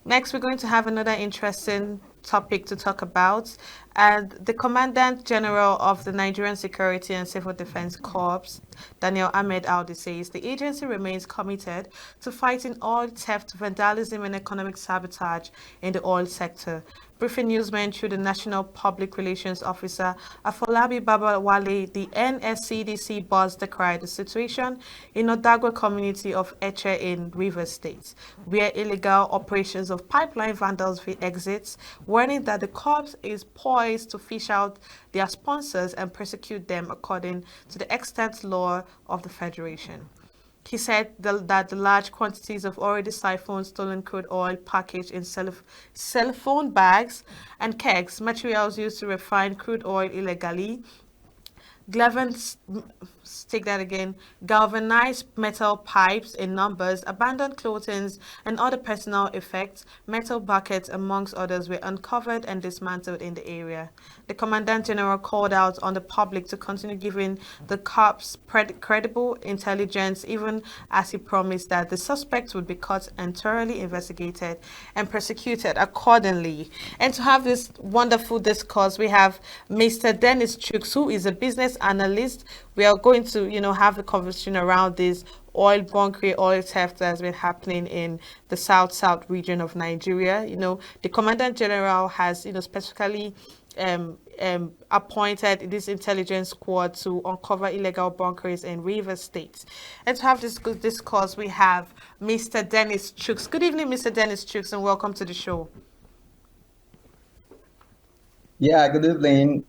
Next, we're going to have another interesting topic to talk about. And the Commandant General of the Nigerian Security and Civil Defense Corps, Daniel Ahmed Audi, says the agency remains committed to fighting oil theft, vandalism, and economic sabotage in the oil sector. Briefing newsmen through the National Public Relations Officer Afolabi Babawale, the NSCDC boss decried the situation in Odagwa community of Eche in Rivers State, where illegal operations of pipeline vandals exits, warning that the corps is poised to fish out their sponsors and prosecute them according to the extant law of the Federation. He said that the large quantities of already siphoned stolen crude oil packaged in cell phone bags and kegs, materials used to refine crude oil illegally, Glevens, take that again. Galvanized metal pipes in numbers, abandoned clothing, and other personal effects, metal buckets, amongst others, were uncovered and dismantled in the area. The Commandant General called out on the public to continue giving the cops credible intelligence, even as he promised that the suspects would be caught and thoroughly investigated and prosecuted accordingly. And to have this wonderful discourse, we have Mr. Dennischuks, who is a business analyst. We are going to, have a conversation around this oil bunkering, oil theft that has been happening in the south region of Nigeria. The Commandant General has, specifically appointed this intelligence squad to uncover illegal bunkers in Rivers State. And to have this good discourse, we have Mr. Dennis Chooks. Good evening, Mr. Dennis Chooks, and welcome to the show. Yeah, good evening.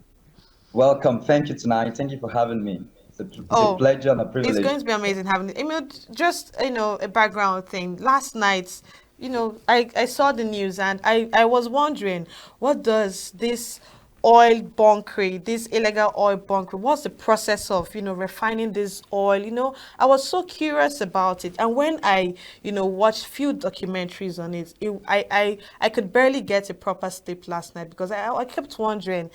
Welcome. Thank you tonight. Thank you for having me. It's a Oh, pleasure and a it's privilege. going to be amazing having it. Just a background thing. Last night, I saw the news and I was wondering, what does this oil bunkering, this illegal oil bunkering, what's the process of refining this oil? I was so curious about it, and when I watched few documentaries on it, I could barely get a proper sleep last night because I kept wondering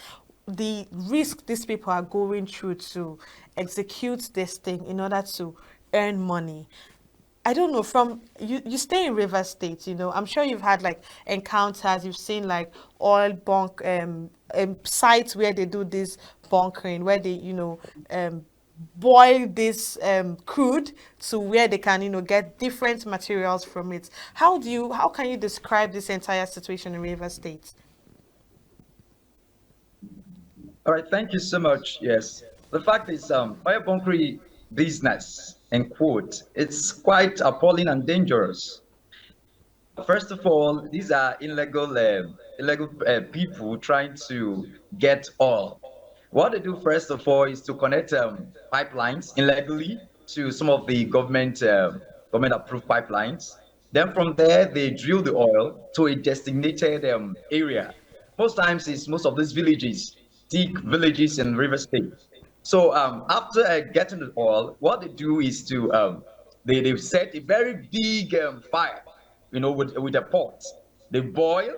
the risk these people are going through to execute this thing in order to earn money. I don't know, from you stay in River State, I'm sure you've had like encounters, you've seen like oil sites where they do this bunkering, where they, boil this crude to where they can, get different materials from it. How can you describe this entire situation in River State? All right, thank you so much. Yes. The fact is, fire bunkering business, and quote, it's quite appalling and dangerous. First of all, these are illegal people trying to get oil. What they do first of all is to connect pipelines illegally to some of the government approved pipelines. Then from there, they drill the oil to a designated area. Most times, it's most of these villages, thick villages in River State. So after getting the oil, what they do is to they set a very big fire, with a pot. They boil,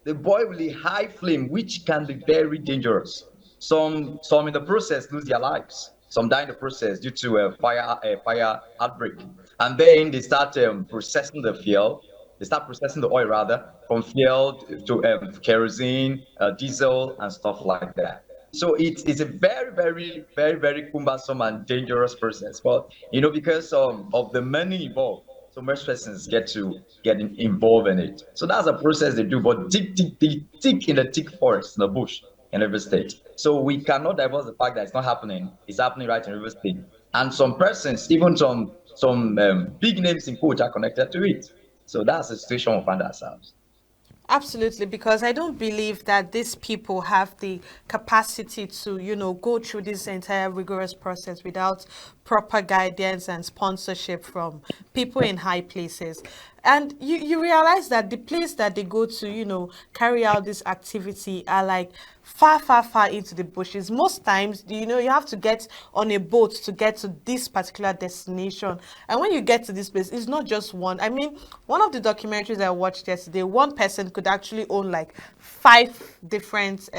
they boil with a high flame, which can be very dangerous. Some in the process lose their lives. Some die in the process due to a fire outbreak. And then they start processing the fuel. They start processing the oil rather from fuel to kerosene, diesel, and stuff like that. So it's a very, very, very, very cumbersome and dangerous process. But because of the money involved, so most persons involved in it. So that's a process they do, but deep, deep, deep, thick in the thick forest, in the bush, in every state. So we cannot divorce the fact that it's not happening. It's happening right in every state, and some persons, even some big names in coach, are connected to it. So that's the situation we find ourselves. Absolutely, because I don't believe that these people have the capacity to, go through this entire rigorous process without proper guidance and sponsorship from people in high places. And you realize that the place that they go to, carry out this activity are like far, far, far into the bushes. Most times, you have to get on a boat to get to this particular destination. And when you get to this place, it's not just one. I mean, one of the documentaries I watched yesterday, one person could actually own like five different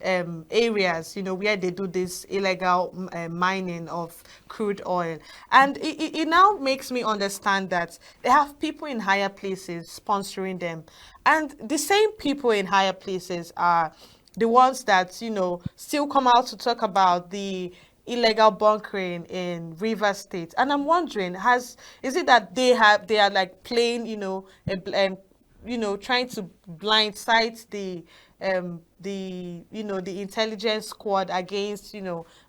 areas, where they do this illegal mining of crude oil. And it now makes me understand that they have people in higher places sponsoring them. And the same people in higher places are the ones that, still come out to talk about the illegal bunkering in River State. And I'm wondering, is it that they are like playing, trying to blindside the intelligence squad against,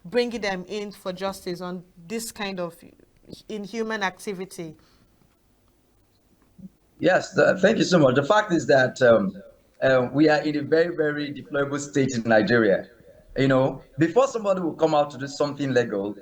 bringing them in for justice on this kind of inhuman activity? Yes, thank you so much. The fact is that we are in a very, very deplorable state in Nigeria. Before somebody will come out to do something illegal,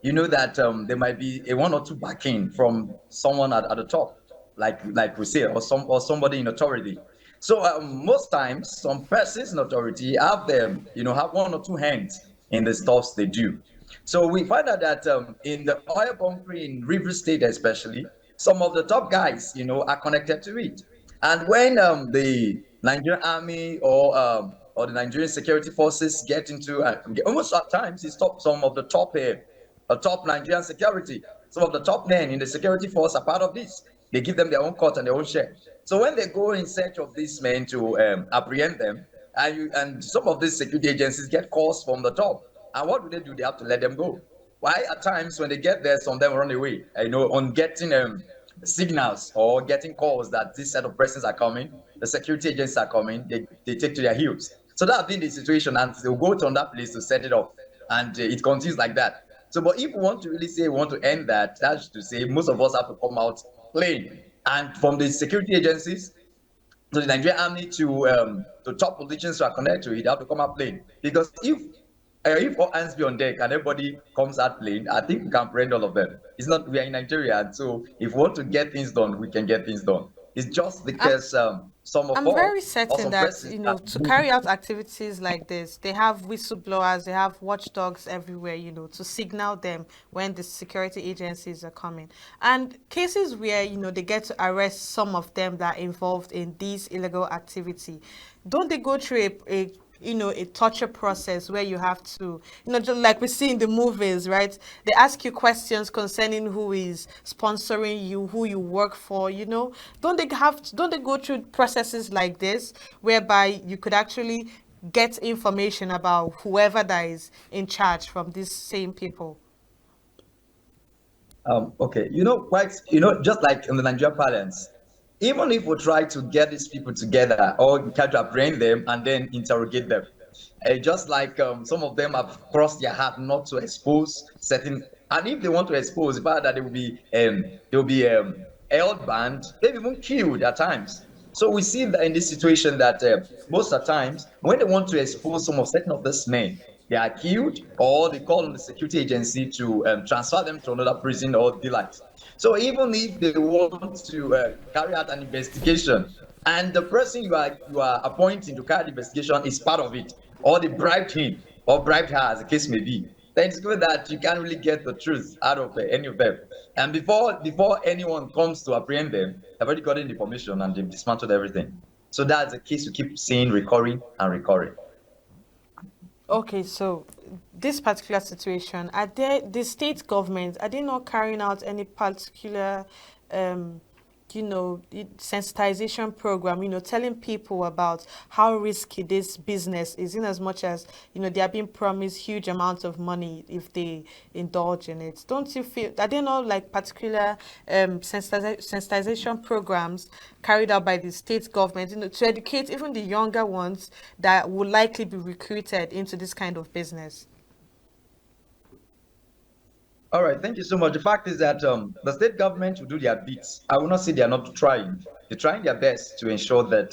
you know that there might be a one or two backing from someone at the top, like we say, or somebody in authority. So most times, some persons in authority have them, have one or two hands in the stuffs they do. So we find out that in the oil bunkering in River State, especially, some of the top guys, are connected to it. And when the Nigerian army or the Nigerian security forces get into almost at times it's some of the top Nigerian security, some of the top men in the security force are part of this. They give them their own cut and their own share. So when they go in search of these men to apprehend them, and some of these security agencies get calls from the top, and what do? They have to let them go. Why? At times when they get there, some of them run away. On getting signals or getting calls that this set of persons are coming, the security agents are coming, they take to their heels. So that's been the situation, and they'll go to that place to set it off, and it continues like that. So, but if we want to really say we want to end that, that's to say most of us have to come out plain, and from the security agencies to the Nigerian army to top politicians who are connected to it, they have to come out playing. Because if all hands be on deck and everybody comes out playing, I think we can prevent all of them. It's not we are in Nigeria, and so if we want to get things done, we can get things done. It's just I'm because some of I'm us very or certain some that, persons to carry out activities like this, they have whistleblowers, they have watchdogs everywhere, to signal them when the security agencies are coming. And cases where, they get to arrest some of them that are involved in these illegal activity, don't they go through a torture process where you have to, just like we see in the movies, right? They ask you questions concerning who is sponsoring you, who you work for, don't they go through processes like this whereby you could actually get information about whoever that is in charge from these same people? Okay, just like in the Nigerian parlance, even if we try to get these people together or try to apprehend them and then interrogate them, just like some of them have crossed their heart not to expose certain, and if they want to expose, but that they will be held banned, they've even killed at times. So we see that in this situation that most of the times when they want to expose some of certain of these men, they are killed or they call on the security agency to transfer them to another prison or the like. So even if they want to carry out an investigation and the person you are appointing to carry the investigation is part of it, or they bribed him or bribed her, as the case may be, then it's good that you can't really get the truth out of any of them. And before anyone comes to apprehend them, they've already gotten the information and they've dismantled everything. So that's the case we keep seeing recurring and recurring. Okay, so this particular situation, are there the state government, are they not carrying out any particular um sensitization program, telling people about how risky this business is, in as much as, they are being promised huge amounts of money if they indulge in it? Don't you feel, are there not like particular sensitization programs carried out by the state government, to educate even the younger ones that will likely be recruited into this kind of business? All right, thank you so much. The fact is that the state government will do their bits. I will not say they are not trying. They're trying their best to ensure that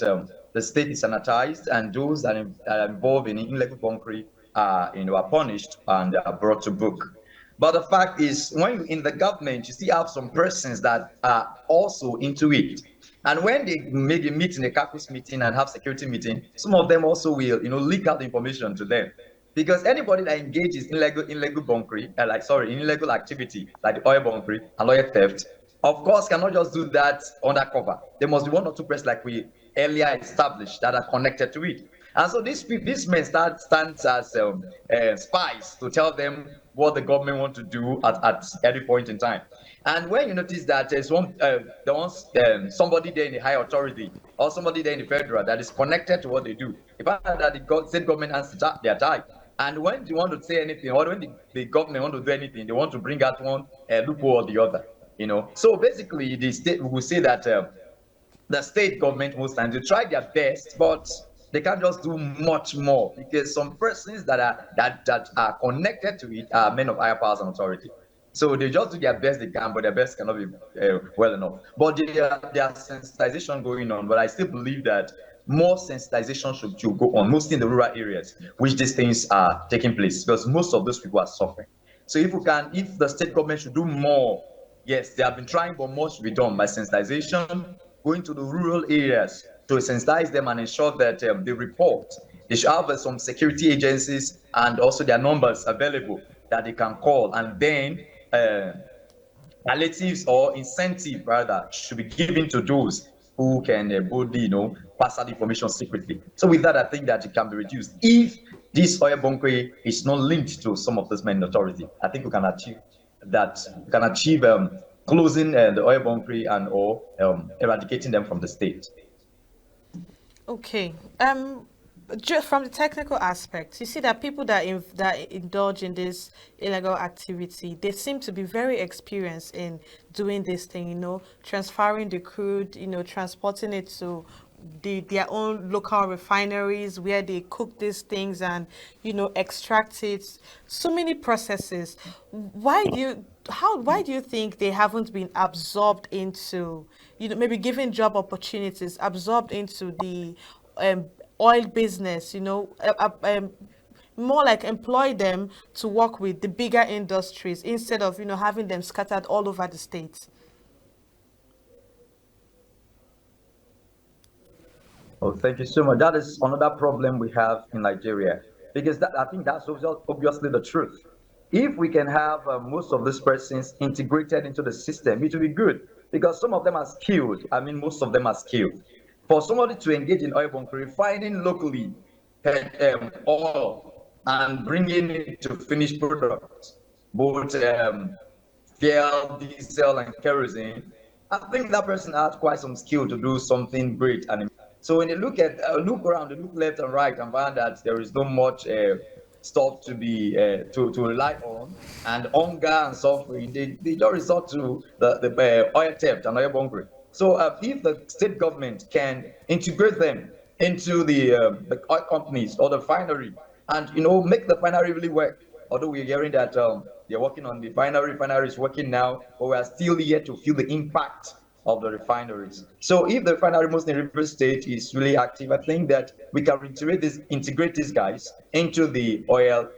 the state is sanitized and those that are involved in illegal bunkering are punished and are brought to book. But the fact is, when you're in the government, you still have some persons that are also into it. And when they maybe meet in a caucus meeting and have security meeting, some of them also will, leak out information to them. Because anybody that engages in illegal bunkering, in illegal activity like the oil bunkering and oil theft, of course, cannot just do that undercover. There must be one or two persons like we earlier established that are connected to it. And so these men stands as spies to tell them what the government want to do at every point in time. And when you notice that there's somebody there in the high authority or somebody there in the federal that is connected to what they do, you find out that the state government has their tie. And when they want to say anything, or when the government want to do anything, they want to bring out one loophole or the other. So basically, the state will say that the state government most times they try their best, but they can't just do much more because some persons that are connected to it are men of higher powers and authority. So they just do their best they can, but their best cannot be well enough. But there are sensitization going on. But I still believe that more sensitization should go on, mostly in the rural areas, which these things are taking place, because most of those people are suffering. So if the state government should do more, yes, they have been trying, but more should be done by sensitization, going to the rural areas to sensitize them and ensure that they report. They should have some security agencies and also their numbers available that they can call, and then palliatives or incentive rather should be given to those who can boldly, pass that information secretly. So with that, I think that it can be reduced if this oil bunkery is not linked to some of those men in authority. I think we can achieve that. We can achieve closing the oil bunkery and or eradicating them from the state. Okay. Just from the technical aspect, you see that people that indulge in this illegal activity, they seem to be very experienced in doing this thing. Transferring the crude, transporting it to their own local refineries where they cook these things and extract it. So many processes. Why do you think they haven't been absorbed into, maybe given job opportunities, absorbed into the um, oil business, more like employ them to work with the bigger industries instead of, having them scattered all over the states? Oh, thank you so much. That is another problem we have in Nigeria, because I think that's obviously the truth. If we can have most of these persons integrated into the system, it will be good, because some of them are skilled. I mean, most of them are skilled. For somebody to engage in oil bunker, refining locally oil and bringing it to finished products, both fuel, diesel, and kerosene, I think that person has quite some skill to do something great. And so when you look around, you look left and right, and find that there is not much stuff to be to rely on, and hunger and suffering, they just resort to the oil theft and oil bunkering. So if the state government can integrate them into the oil companies or the refinery, and make the refinery really work. Although we're hearing that they're working on the refinery is working now, but we are still yet to feel the impact of the refineries. So if the refinery mostly in River State is really active, I think that we can integrate these guys into the oil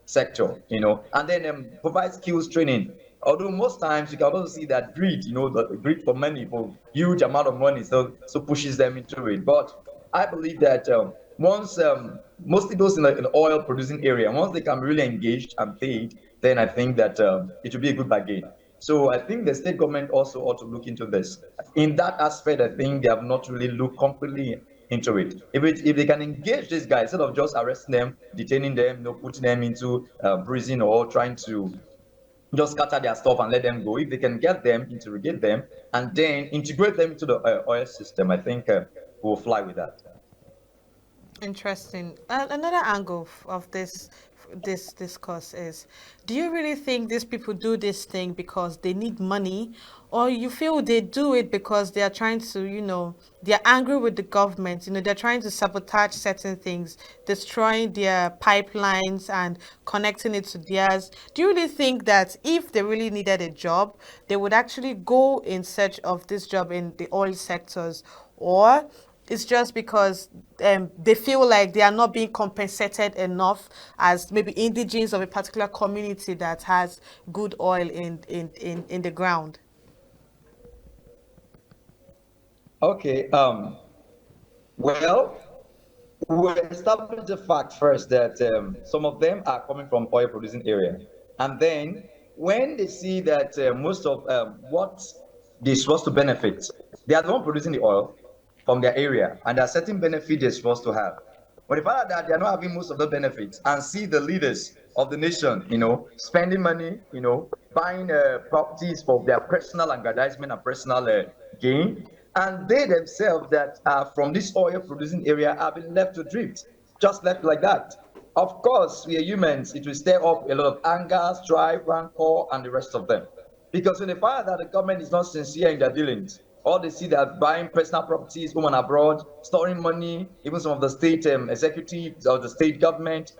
sector, and then provide skills training. Although most times you can also see that greed, the greed for money, for huge amount of money, so pushes them into it. But I believe that once mostly those in the oil producing area, once they can be really engaged and paid, then I think that it will be a good bargain. So I think the state government also ought to look into this. In that aspect, I think they have not really looked completely into it. If they can engage these guys instead of just arresting them, detaining them, putting them into prison or trying to just scatter their stuff and let them go. If they can get them, interrogate them, and then integrate them into the oil system, I think we'll fly with that. Interesting. Another angle of this discourse is, do you really think these people do this thing because they need money, or you feel they do it because they are trying to, they're angry with the government, they're trying to sabotage certain things, destroying their pipelines and connecting it to theirs? Do you really think that if they really needed a job, they would actually go in search of this job in the oil sectors, or it's just because they feel like they are not being compensated enough as maybe indigenes of a particular community that has good oil in the ground? Okay. Well, we'll establish the fact first that some of them are coming from oil producing area, and then when they see that most of what they're supposed to benefit, they are the one producing the oil from their area, and there are certain benefits they're supposed to have. When they find out that they are not having most of the benefits and see the leaders of the nation, spending money, buying properties for their personal aggrandizement and personal gain, and they themselves that are from this oil producing area have been left to drift, just left like that. Of course, we are humans. It will stir up a lot of anger, strife, rancor, and the rest of them. Because when they find out that the government is not sincere in their dealings, or they see that buying personal properties, home and abroad, storing money, even some of the state executives or the state government,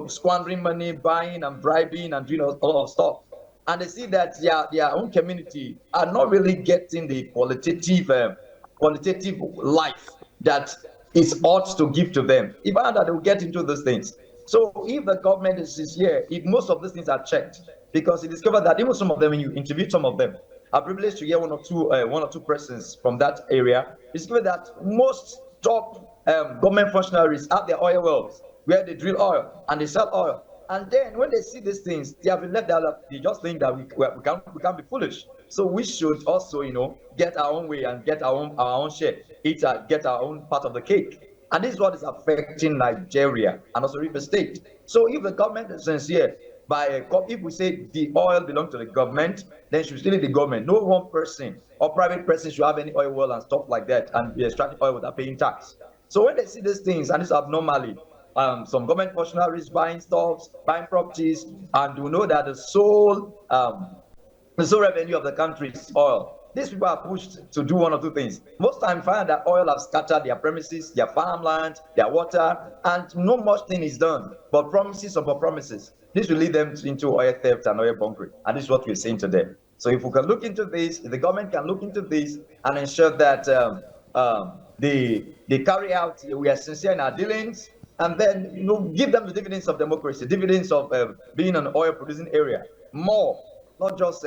squandering money, buying and bribing and doing a lot of stuff. And they see that their own community are not really getting the qualitative life that is ought to give to them. Even that they will get into those things. So if the government is sincere, if most of these things are checked, because you discover that even some of them, when you interview some of them, are privileged to hear one or two persons from that area, you discover that most top government functionaries have their oil wells where they drill oil and they sell oil. And then when they see these things, they have been left there. They just think that we can't be foolish. So we should also, get our own way and get our own share, get our own part of the cake. And this is what is affecting Nigeria and also River State. So if the government is sincere, if we say the oil belongs to the government, then it should still be the government. No one person or private person should have any oil well and stuff like that and be extracting oil without paying tax. So when they see these things and this abnormally, some government functionaries buying stuff, buying properties, and we know that the sole revenue of the country is oil. These people are pushed to do one or two things. Most times, find that oil have scattered their premises, their farmland, their water, and no much thing is done but promises upon promises. This will lead them into oil theft and oil bunkering, and this is what we're seeing today. So, if we can look into this, if the government can look into this and ensure that they carry out, we are sincere in our dealings, and then give them the dividends of democracy, dividends of being an oil producing area more, not just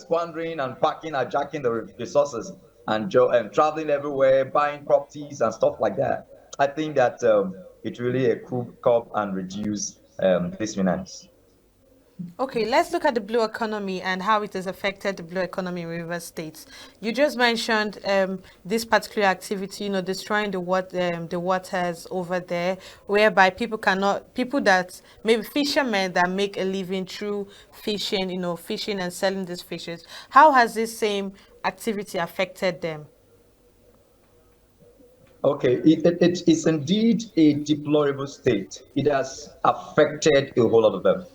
squandering and packing and jacking the resources and traveling everywhere, buying properties and stuff like that. I think that it really could curb and reduce this finance. Okay, let's look at the blue economy and how it has affected the blue economy in River States. You just mentioned this particular activity, destroying the waters over there, whereby people that maybe fishermen that make a living through fishing, fishing and selling these fishes. How has this same activity affected them? Okay, it's indeed a deplorable state. It has affected a whole lot of them.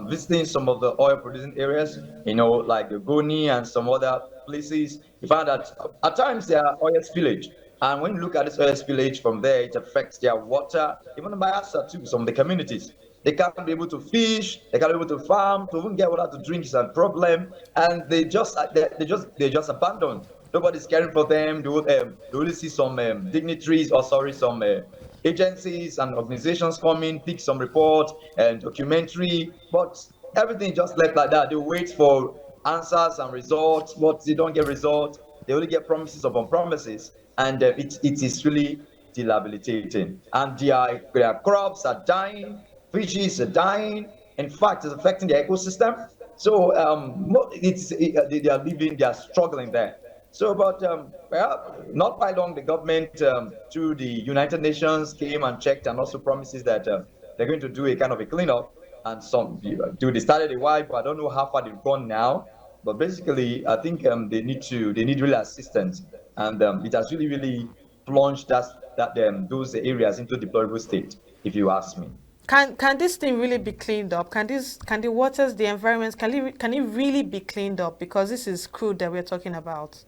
Visiting some of the oil producing areas, like the Goni and some other places, you find that at times there are oil spillage. And when you look at this oil spillage from there, it affects their water, even the Bayelsa too, some of the communities. They can't be able to fish, they can't be able to farm, to even get water to drink is a problem, and they just abandoned. Nobody's caring for them. They only see some dignitaries, or sorry, some agencies and organizations come in, pick some report and documentary, but everything just left like that. They wait for answers and results, but they don't get results. They only get promises upon promises, and it is really debilitating. And their crops are dying, fishes are dying. In fact, it's affecting the ecosystem. So they are living, they are struggling there. So, but well, not by long, the government through the United Nations came and checked and also promises that they're going to do a kind of a cleanup. And they started a while, but I don't know how far they've gone now. But basically, I think they need real assistance, and it has really plunged those areas into deplorable state, if you ask me. Can this thing really be cleaned up? Can the waters, the environment, can it really be cleaned up? Because this is crude that we're talking about.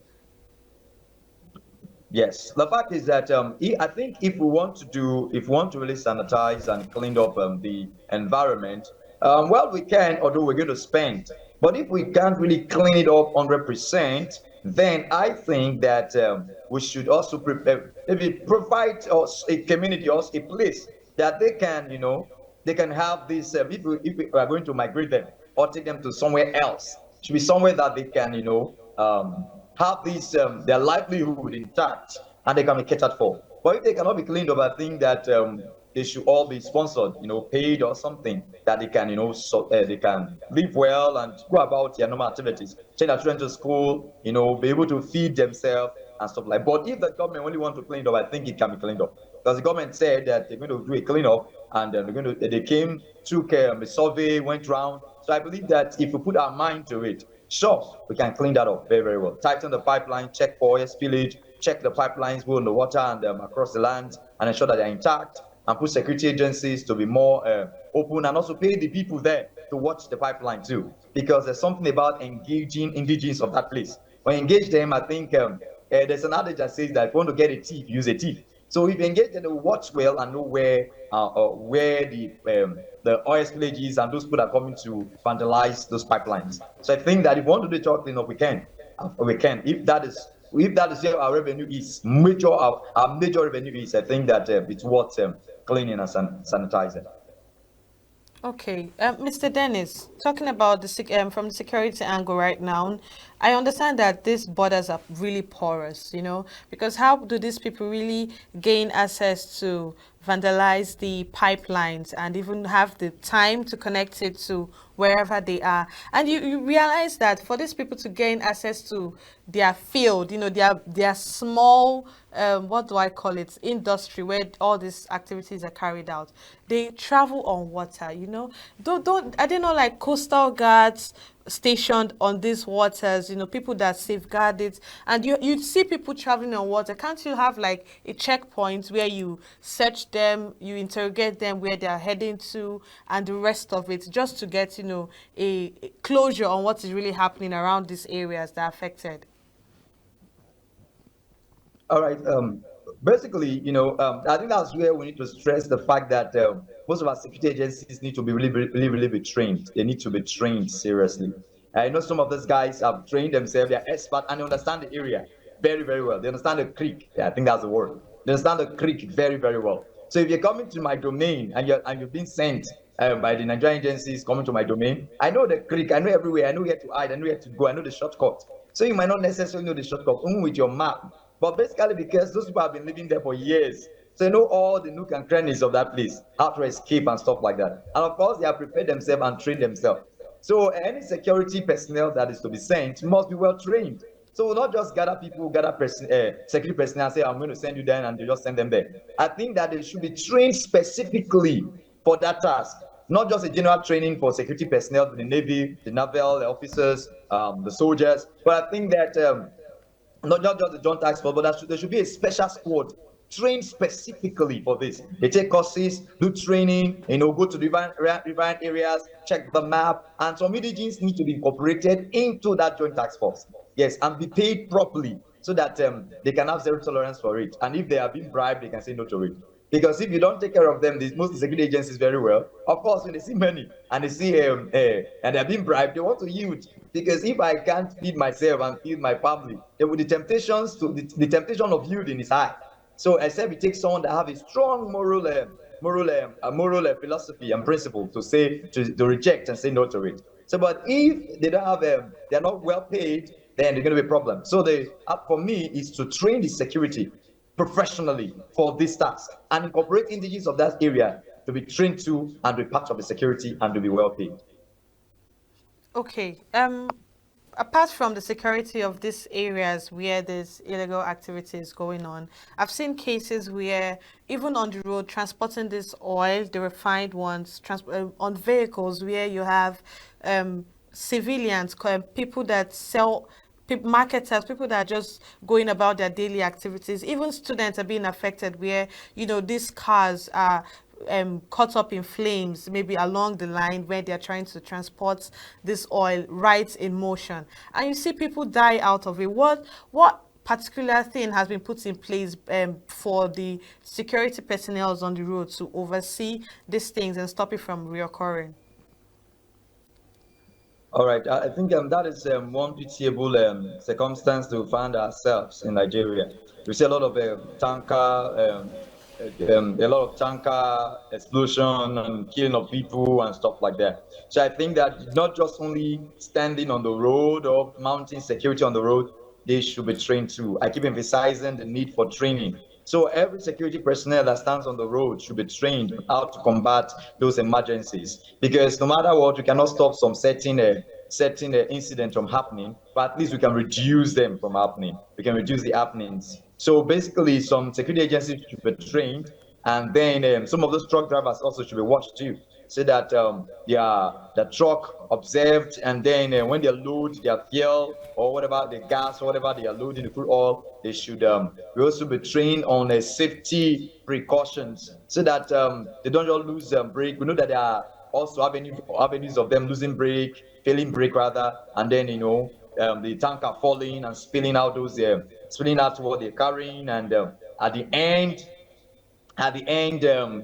Yes, the fact is that I think if we want to really sanitize and clean up the environment, well, we can, although we're going to spend. But if we can't really clean it up 100%, then I think that we should also maybe provide us a community, us a place that they can have this. If we are going to migrate them or take them to somewhere else, it should be somewhere that they can, have this their livelihood intact and they can be catered for. But if they cannot be cleaned up, I think that they should all be sponsored, paid or something that they can, they can live well and go about their normal activities. Send their children to school, be able to feed themselves and stuff like. But if the government only want to clean it up, I think it can be cleaned up because the government said that they're going to do a cleanup and they came, took a survey, went round. So I believe that if we put our mind to it, sure, we can clean that up very, very well. Tighten the pipeline, check for oil spillage, check the pipelines both in the water and across the land, and ensure that they're intact, and put security agencies to be more open, and also pay the people there to watch the pipeline too, because there's something about engaging indigenous of that place. When you engage them, I think there's an adage that says that if you want to get a thief, use a thief. So if you engage them, they will watch well and know where the oil spillages and those people are coming to vandalize those pipelines. So I think that if we want to do the cleanup, we can. We can. If that is where our revenue is, our major revenue is, I think that it's worth cleaning and sanitizing. Okay, Mr. Dennis, talking about from the security angle right now, I understand that these borders are really porous, because how do these people really gain access to vandalize the pipelines and even have the time to connect it to wherever they are? And you realize that for these people to gain access to their field, their small, what do I call it, industry where all these activities are carried out, they travel on water, Don't I didn't know like coastal guards stationed on these waters, people that safeguard it, and you see people traveling on water. Can't you have like a checkpoint where you search them, you interrogate them where they are heading to, and the rest of it, just to get a closure on what is really happening around these areas that are affected? All right. Basically, I think that's where we need to stress the fact that most of our security agencies need to be really, really, really be trained. They need to be trained seriously. I know some of those guys have trained themselves. They're expert and they understand the area very, very well. They understand the creek. Yeah, I think that's the word. They understand the creek very, very well. So if you're coming to my domain and you've been sent by the Nigerian agencies coming to my domain, I know the creek. I know everywhere. I know where to hide. I know where to go. I know the shortcut. So you might not necessarily know the shortcut, even with your map. But basically, because those people have been living there for years, so they know all the nook and crannies of that place, how to escape and stuff like that. And of course, they have prepared themselves and trained themselves. So any security personnel that is to be sent must be well trained. So we'll not just gather people, security personnel and say, I'm going to send you there, and they just send them there. I think that they should be trained specifically for that task, not just a general training for security personnel, the Navy, the naval, the officers, the soldiers. But I think that not just the joint task force, but there should be a special squad trained specifically for this. They take courses, do training, go to the riverine areas, check the map, and some indigenes need to be incorporated into that joint task force. Yes, and be paid properly so that they can have zero tolerance for it. And if they are being bribed, they can say no to it. Because if you don't take care of them, most security agencies very well, of course, when they see money and they see and they're being bribed, they want to yield. Because if I can't feed myself and feed my family, then with the temptation of yielding is high. So except it takes someone that have a strong moral philosophy and principle to say to reject and say no to it. So, but if they don't have they're not well paid, then they're going to be a problem. So the for me is to train the security professionally for this task and incorporate indigenous of that area to be trained to and be part of the security and to be well paid. Okay. Apart from the security of these areas where there's illegal activities going on, I've seen cases where even on the road transporting this oil, the refined ones, on vehicles where you have civilians, people that sell, marketers, people that are just going about their daily activities. Even students are being affected where, these cars are caught up in flames, maybe along the line where they're trying to transport this oil right in motion. And you see people die out of it. What particular thing has been put in place for the security personnel on the road to oversee these things and stop it from reoccurring? All right, I think that is one pitiable circumstance to find ourselves in Nigeria. We see a lot of a lot of tanker explosion and killing of people and stuff like that. So I think that not just only standing on the road or mounting security on the road, they should be trained too. I keep emphasizing the need for training. So every security personnel that stands on the road should be trained on how to combat those emergencies. Because no matter what, we cannot stop some certain certain incidents from happening, but at least we can reduce them from happening. We can reduce the happenings. So basically, some security agencies should be trained, and then some of those truck drivers also should be watched too, so that the truck observed, and then when they load their fuel or whatever, the gas or whatever they are loading, the crude oil, they should we also be trained on safety precautions, so that they don't just lose brake. We know that there are also avenues of them losing brake, failing brake rather, and then the tanker falling and spilling out what they're carrying, and at the end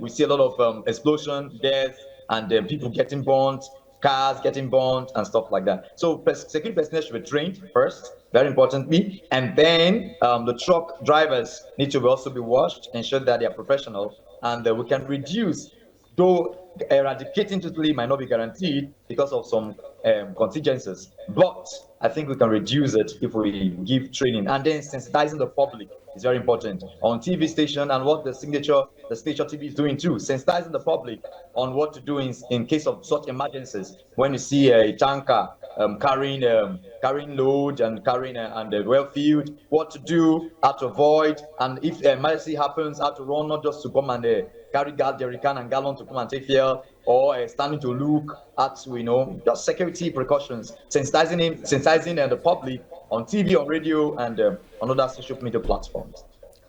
we see a lot of explosion, death, and people getting burnt, cars getting burnt, and stuff like that. So security personnel should be trained first, very importantly, and then the truck drivers need to also be watched, ensure that they are professional, and we can reduce, though eradicating totally might not be guaranteed because of some contingencies, but I think we can reduce it if we give training, and then sensitizing the public is very important on TV station, and what the signature TV is doing too, sensitizing the public on what to do in case of such emergencies. When you see a tanker carrying load and carrying and well filled, what to do, how to avoid, and if emergency happens, how to run, not just to come and carry jerrycan and gallon to come and take fuel, or standing to look at just security precautions, sensitizing the public on TV, on radio, and on other social media platforms.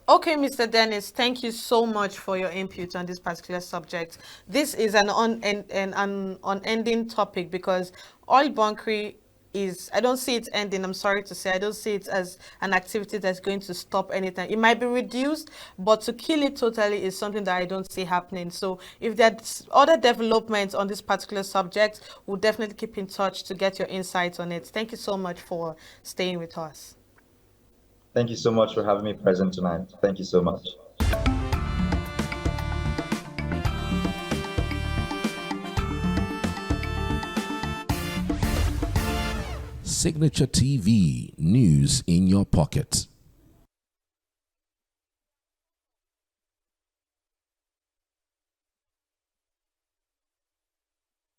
Okay, Mr. Dennis, thank you so much for your input on this particular subject. This is an unending topic, because oil bunkering is, I don't see it ending. I'm sorry to say, I don't see it as an activity that's going to stop anytime. It might be reduced, but to kill it totally is something that I don't see happening. So if there's other developments on this particular subject, we'll definitely keep in touch to get your insights on it. Thank you so much for staying with us. Thank you so much for having me present tonight. Thank you so much. Signature TV, news in your pocket.